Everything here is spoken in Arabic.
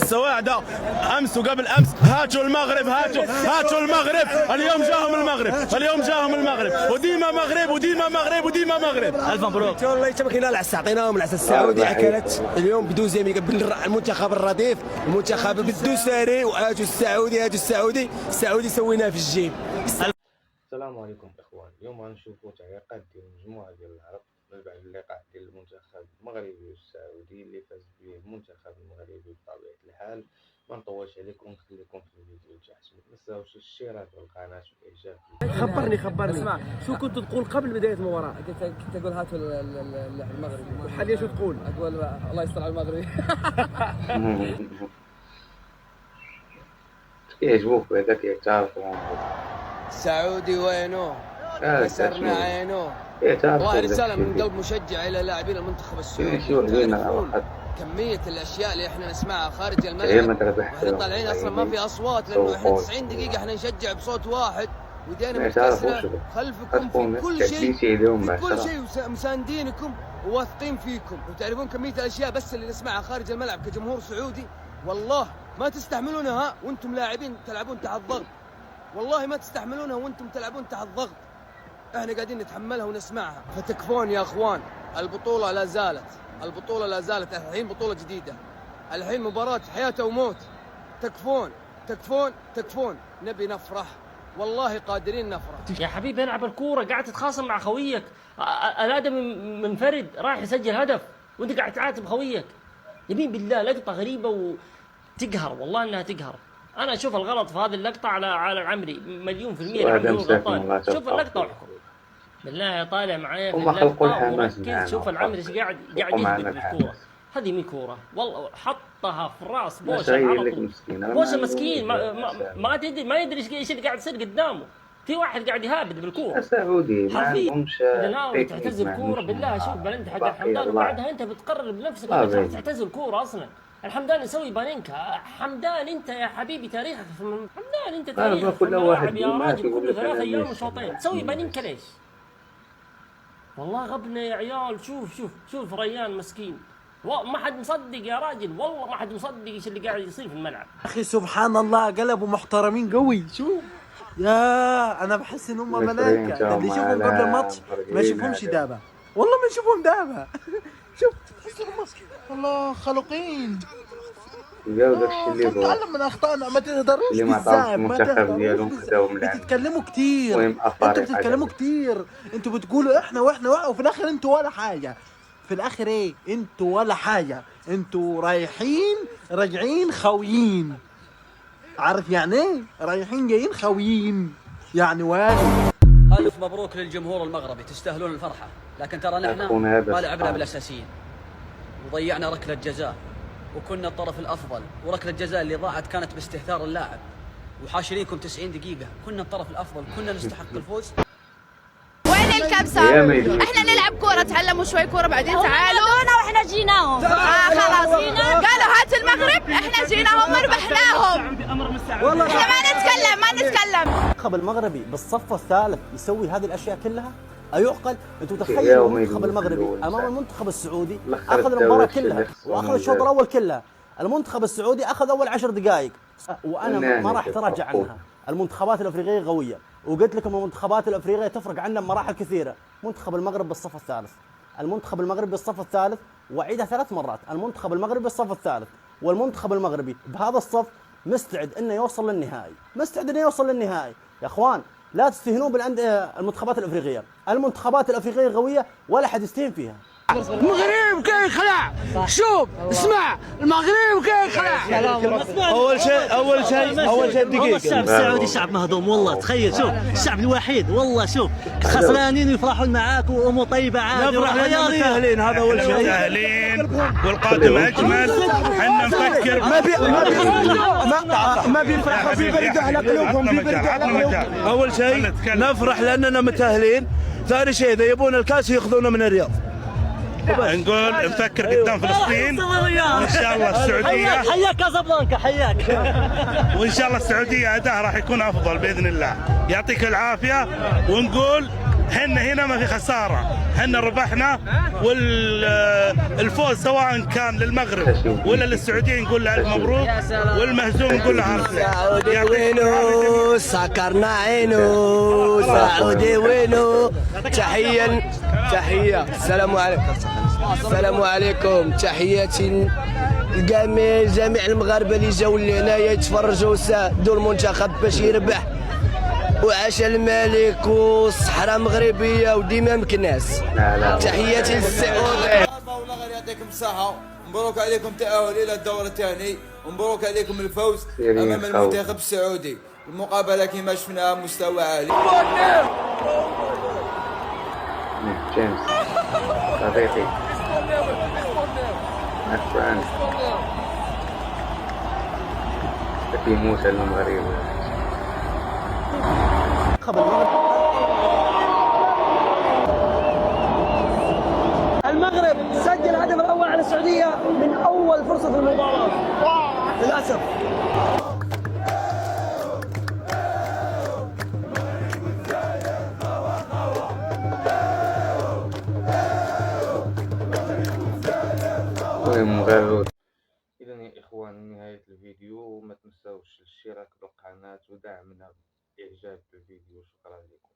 السواعدة امس وقبل امس هاتوا المغرب، هاتوا المغرب. اليوم جاهم المغرب، اليوم جاهم المغرب، وديما مغرب وديما مغرب وديما مغرب. الف مبروك. والله يتبكينا العسل، عطيناهم العسل السعودي. اكلت اليوم بدوزيام المنتخب الرديف، المنتخب بالدوسري، وهاتوا السعودي، هاتوا السعودي سويناه في الجيم. السلام عليكم اخوان. اليوم غنشوفوا تعليقات ديال مجموعه ديال العرب من بعد اللقاء ديال المنتخب المغربي والسعودي اللي فاز به المنتخب المغربي. بطبيعه الحال ما نطولش عليكم ونخليكم في الفيديو تحت. ما تنساوش الاشتراك في القناه والاعجاب. خبرني اسمع، شو كنت تقول قبل بدايه المباراه؟ كنت اقول هاتوا المغربي. وحاليا شو تقول؟ اقول الله يستر على المغربي. يعجبوك هذاك يعترفوا السعودي وينه؟ كسرنا عينه. والله رساله من قلب مشجع الى لاعبين المنتخب السعودي. تعرفون كميه الاشياء اللي احنا نسمعها خارج الملعب، احنا طالعين اصلا ما في اصوات، لانه احنا 90 دقيقه احنا نشجع بصوت واحد، ودينا متكسره خلفكم في كل شيء، في كل شيء، مساندينكم وواثقين فيكم. وتعرفون كميه الاشياء بس اللي نسمعها خارج الملعب كجمهور سعودي، والله ما تستحملونها وانتم لاعبين تلعبون تحت ضغط، والله ما تستحملونها وانتم تلعبون تحت ضغط. احنا قاعدين نتحملها ونسمعها، فتكفون يا اخوان. البطولة لا زالت، البطولة لا زالت، الحين بطولة جديدة، الحين مباراة حياة وموت. تكفون تكفون تكفون. نبي نفرح، والله قادرين نفرح. يا حبيبي العب الكورة، قاعد تتخاصم مع خويك، الادم منفرد راح يسجل هدف وانت قاعد تعاتب خويك. يمين بالله لقطة غريبة وتقهر، والله انها تقهر. انا اشوف الغلط في هذه اللقطة على عمري 100%. العمري غلطان. شوف اللقطة واحكم بالله، طالع معايا في اللقطة وركز. شوف العمري ايش قاعد يهبط بالكورة. هذه مين كورة والله، حطها في راس بوشة على طول. بوشة مسكين ما يدري ايش اللي قاعد يصير قدامه. في واحد قاعد يهابط بالكورة. سعودي ما عندهمش. اذا ناوي تعتزل الكورة بالله شوف بلنت حق الحمدان، وبعدها انت بتقرر بنفسك انك تعتزل الكورة. اصلا الحمدان يسوي بانينكا. حمدان انت يا حبيبي تاريخك حمدان انت تاريخك في الملاعب يا راجل كل 3 ايام وشوطين. تسوي بانينكا ليش؟ والله غبنا يا عيال. شوف ريان مسكين، ما حد مصدق يا راجل، والله ما حد مصدق ايش اللي قاعد يصير في الملعب. اخي سبحان الله، قلبوا محترمين قوي. شوف يا انا بحس ان هم ملائكه، اللي يشوفهم قبل الماتش ما يشوفهمش دابا، والله ما يشوفهم دابا. شوف والله خلقين. نتعلم من اخطائنا، ما تقدروش تزعم، ما تتكلموا كتير، انتوا بتتكلموا كتير، انتوا بتقولوا احنا واحنا وفي الاخر انتوا ولا حاجه. في الاخر ايه؟ انتوا ولا حاجه، انتوا رايحين راجعين خويين. عارف يعني ايه؟ رايحين جايين خويين يعني. واجب. ألف مبروك للجمهور المغربي، تستاهلون الفرحة، لكن ترى نحن ما لعبنا بالأساسيين وضيعنا ركلة جزاء، وكنا الطرف الأفضل، وركلة الجزاء اللي ضاعت كانت باستهتار اللاعب، وحاشرينكم 90 دقيقة. كنا الطرف الأفضل، كنا نستحق الفوز. وين الكبسة؟ احنا نلعب كورة، تعلموا شوي كورة بعدين تعالوا. واحنا جيناهم. خلاص قالوا هات المغرب، احنا جيناهم وربحناهم. والله احنا ما نتكلم. المنتخب المغربي بالصف الثالث يسوي هذه الاشياء كلها؟ أيعقل؟ انتوا تخيلوا المنتخب المغربي امام المنتخب السعودي اخذ المباراة كلها واخذ الشوط الاول كلها. المنتخب السعودي اخذ اول 10 دقائق، وانا ما راح اتراجع عنها. المنتخبات الافريقيه قويه، وقلت لكم المنتخبات الافريقيه تفرق عنا بمراحل كثيره. منتخب المغرب بالصف الثالث، المنتخب المغربي بالصف الثالث، واعيدها 3 مرات، المنتخب المغربي بالصف الثالث، والمنتخب المغربي بهذا الصف مستعد انه يوصل للنهائي، مستعد انه يوصل للنهائي. يا اخوان لا تستهينون المنتخبات الافريقيه، المنتخبات الافريقيه قويه ولا حد يستهين فيها. المغرب كاين خلع. شوف اسمع، المغرب كاين خلع. اول شيء دقيقه. الشعب السعودي شعب مهضوم والله. تخيل شوف الشعب الوحيد والله. شوف خسرانين ويفرحون معاك وامور طيبه عادي. نفرح لنا متاهلين، هذا اول شيء. متاهلين والقادم اجمل. احنا نفكر ما بيفرحوا، بيبرد على قلوبهم، اول شيء نفرح لاننا متاهلين. ثاني شيء اذا يبون الكاس ياخذونه من الرياض. نقول نفكر قدام فلسطين وان شاء الله السعوديه. حياك كازابلانكا حياك. وان شاء الله السعوديه اداء راح يكون افضل باذن الله. يعطيك العافيه. ونقول حنا هنا ما في خساره، حنا ربحنا، والفوز سواء كان للمغرب ولا للسعوديه نقول له الف مبروك، والمهزوم نقول له عافيه. سعودي وينو سكرنا عينو، سعودي وينو. تحيه السلام عليكم. السلام عليكم، تحياتي جميع المغاربه اللي جاوا لهنايا يتفرجوا وساعدوا المنتخب باش يربح، وعاش الملك والصحراء مغربيه وديما مكناس. تحياتي للسعوديه. والله غير يعطيكم الصحه، مبروك عليكم التاهل الى الدور الثاني، ومبروك عليكم الفوز امام المنتخب السعودي. المقابله كما شفناها مستوى عالي. جيمس صديقي فرانس في موسى المغربي. المغرب سجل الهدف الاول على السعوديه من اول فرصه في المباراه للاسف. إذا يا إخوان نهاية الفيديو، ما تنسوش الاشتراك بالقناة ودعمنا بإعجاب بالفيديو. شكرا لكم.